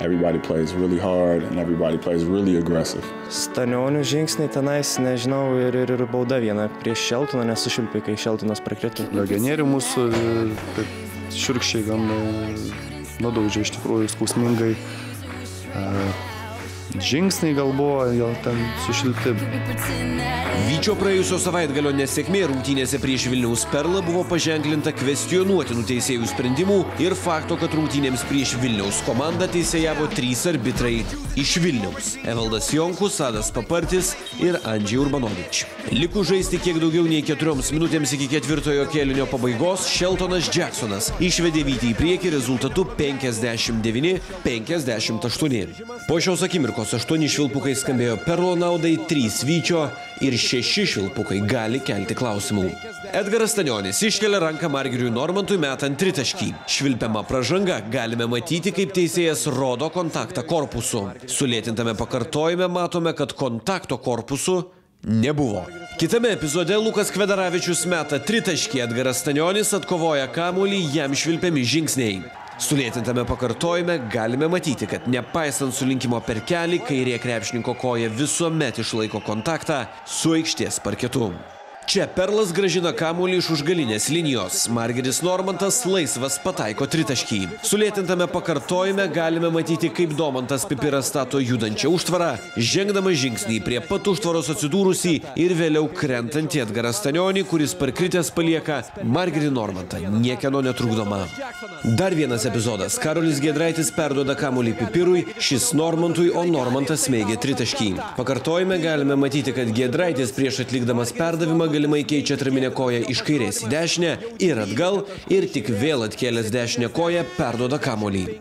Everybody plays really hard and everybody plays really aggressive. Stanionių žingsniai tenais, nežinau, ir bauda viena prieš Šeltoną, nesušvilpė, kai Šeltonas prakrito. Legionierių mūsų šiurkščiai gan nudaužė iš tikrųjų skausmingai. Žingsniai gal buvo, jau ten sušilti. Vyčio praėjusio savaitgalio nesėkmė rungtynėse prieš Vilniaus Perlą buvo paženklinta kvestionuotinų teisėjų sprendimų ir fakto, kad rungtynėms prieš Vilniaus komandą teisėjavo 3 arbitrai. Iš Vilniaus – Evaldas Jonkus, Adas Papartis ir Andžiai Urbanovič. Likus žaisti kiek daugiau nei 4 minutėms iki 4-ojo kėlinio pabaigos, Šeltonas Jacksonas išvedė Vytį į priekį rezultatu 59–58. Po šios akimirkos 8 švilpukai skambėjo Perlo naudai, 3 Vyčio ir 6 švilpukai gali kelti klausimų. Edgaras Stanionis iškelia ranką Margiriui Normantui metant tritaškį. Švilpiama pražanga galime matyti, kaip teisėjas rodo kontaktą korpusu. Sulėtintame pakartojime matome, kad kontakto korpusu nebuvo. Kitame epizode Lukas Kvedaravičius meta tritaškį, Edgaras Stanionis atkovoja kamuolį, jam švilpiami žingsniai. Sulėtintame pakartojime galime matyti, kad nepaisant sulinkimo per kelį, kairė krepšininko koja visuomet išlaiko kontaktą su aikštės parketu. Čia Perlas grąžina kamuolį iš užgalinės linijos. Margiris Normantas laisvas pataiko tritaškį. Sulėtintame pakartojime galime matyti, kaip Domantas Pipiras stato judančią užtvarą, žengdamas žingsnį prie pat užtvaros atsidūrusį ir vėliau krentantį Edgarą Stanionį, kuris parkritęs palieka Margirį Normantą niekieno netrukdoma. Dar vienas epizodas. Karolis Giedraitis perduoda kamuolį Pipirui, šis Normantui, o Normantas smeigia tritaškį. Pakartojime galime matyti, kad Giedraitis prieš atlikdamas perdavimą galimai keičia atraminę koją iš kairės į dešinę ir atgal ir tik vėl atkėlęs dešinę koją perduoda kamuolį.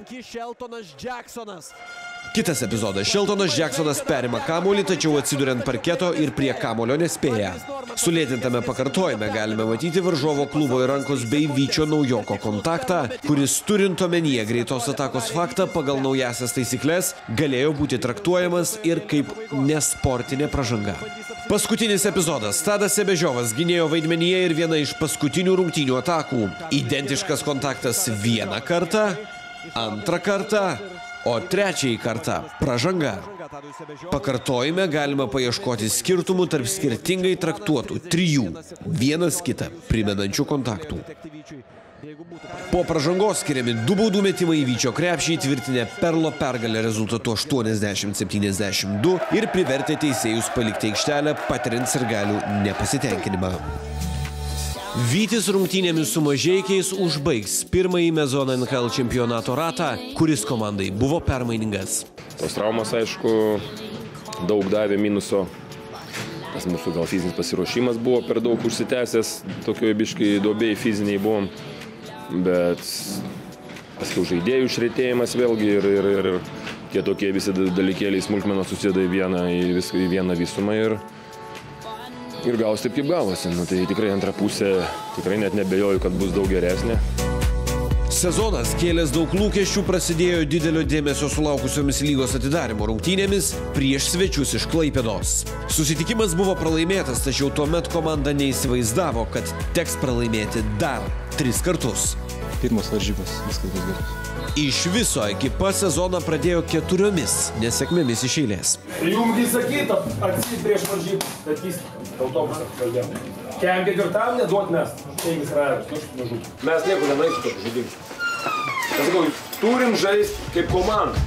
Kitas epizodas. Šeltonas Jacksonas perima kamuolį, tačiau atsiduria ant parketo ir prie kamuolio nespėja. Sulėtintame pakartojime galime matyti varžovo klubo ir rankos bei Vyčio naujoko kontaktą, kuris turint omenyje greitos atakos faktą pagal naujasias taisykles galėjo būti traktuojamas ir kaip nesportinė pražanga. Paskutinis epizodas. Tadas Sebežiovas gynėjo vaidmenyje ir viena iš paskutinių rungtynių atakų. Identiškas kontaktas vieną kartą, antrą kartą, o trečiąjį kartą pražanga. Pakartojime galima paieškoti skirtumų tarp skirtingai traktuotų 3 vienas kitą primenančių kontaktų. Po pražangos skiriami 2 baudų metimai į Vyčio krepšį, įtvirtinę Perlo pergalę rezultatu 80–72 ir privertė teisėjus palikti aikštelę, patiriant sirgalių nepasitenkinimą. Vytis rungtynėmis su Mažeikiais užbaigs pirmąjį Mezon NHL čempionato ratą, kuris komandai buvo permainingas. Tos traumas, aišku, daug davė minuso. Tas mūsų gal fizinis pasiruošimas buvo per daug užsitęsęs, tokioje biškai duobėjai fiziniai buvom. Bet paskiau žaidėjų išretėjimas vėlgi ir tie tokie visi dalykėliai smulkmenos susideda į vieną visumą ir gavosi taip, kaip gavosi. Tai tikrai antra pusė, tikrai net nebejoju, kad bus daug geresnė. Sezonas kėlęs daug lūkesčių prasidėjo didelio dėmesio sulaukusiomis lygos atidarymo rungtynėmis prieš svečius iš Klaipėdos. Susitikimas buvo pralaimėtas, tačiau tuomet komanda neįsivaizdavo, kad teks pralaimėti dar 3 kartus. Pirmos varžybos, viskas bus gerai. Iš viso ekipa sezoną pradėjo 4 nesėkmėmis iš eilės. Jums sakyta, atsit prieš varžybą, kad jis autobusą pradėjo. Kem ketvirtam neduot mes, teigis rajus, nužūtų. Mes nieko nenaiksim tokių žaidimų. Aš sakau, turim žaisti kaip komanda.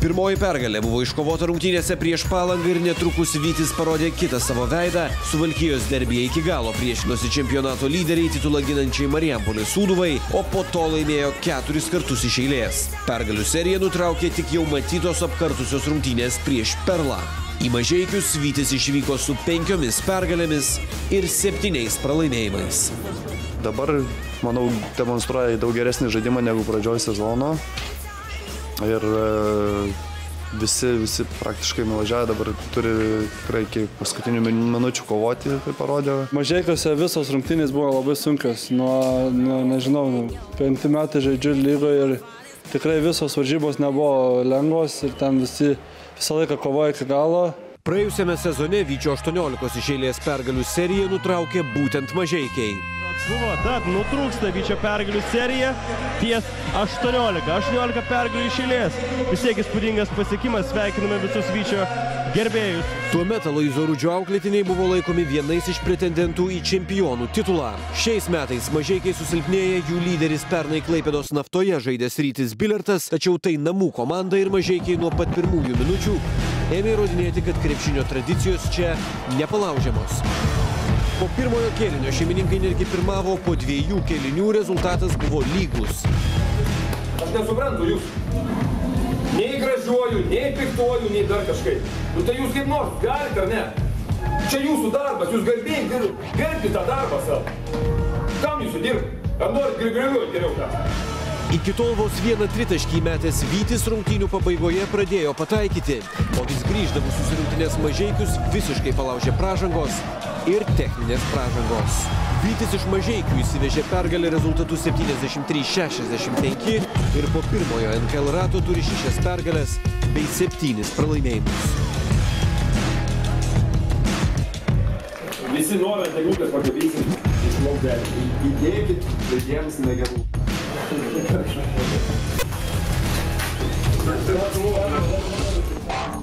Pirmoji pergalė buvo iškovota rungtynėse prieš Palangą ir netrukus Vytis parodė kitą savo veidą. Suvalkijos derbyje iki galo priešinosi čempionato lyderiai titulą ginančiai Marijampolės Sūduvai, o po to laimėjo 4 kartus iš eilės. Pergalių seriją nutraukė tik jau matytos apkartusios rungtynės prieš Perlą. Į Mažeikius Vytis išvyko su 5 pergalėmis ir 7 pralaimėjimais. Dabar, manau, demonstruoja daug geresnį žaidimą negu pradžioj sezono. Ir visi praktiškai nuvažiavę dabar turi tikrai iki paskutinių minučių kovoti, tai parodė. Mažeikiuose visos rungtynės buvo labai sunkios. Nežinau, 5 metai žaidžiu lygoje ir tikrai visos varžybos nebuvo lengvos ir ten visą laiką kovoja iki galo. Praėjusiame sezone Vyčio 18 iš eilės pergalių seriją nutraukė būtent mažeikiai. Buvo, tad nutrūksta Vyčio pergalių serija ties 18 pergalių iš eilės. Vis tiek įspūdingas pasiekimas, sveikiname visus Vyčio gerbėjus. Tuomet Aloyzo Rudžio auklėtiniai buvo laikomi vienais iš pretendentų į čempionų titulą. Šiais metais mažeikiai susilpnėja, jų lyderis pernai Klaipėdos Naftoje žaidęs Rytis Bilertas, tačiau tai namų komanda ir mažeikiai nuo pat pirmųjų minučių ėmė įrodinėti, kad krepšinio tradicijos čia nepalaužiamos. Po pirmojo kėlinio šeimininkai netgi pirmavo, po 2 kėlinių rezultatas buvo lygus. Aš nesuprantu jūsų. Nei gražiuoju, nei piktuoju, nei dar kažkaip. Nu tai jūs kaip nors galite ar ne? Čia jūsų darbas, jūs gerbti tą darbą savo. Kam jūsų dirbti? Ar norit grigriuoti geriau ką? Iki tol vos vieną tritaškį metęs Vytis rungtynių pabaigoje pradėjo pataikyti, o vis grįždavusius rungtynės mažeikius visiškai palaužė pražangos ir techninės pražangos. Vytis iš mažeikių įsivežė pergalę rezultatų 73-65 ir po pirmojo NKL rato turi 6 pergalės bei 7 pralaimėjimus. Visi norai, tai grupės pagavysim iš laukelį. Įdėkit žaidėjams negerų. Thank you.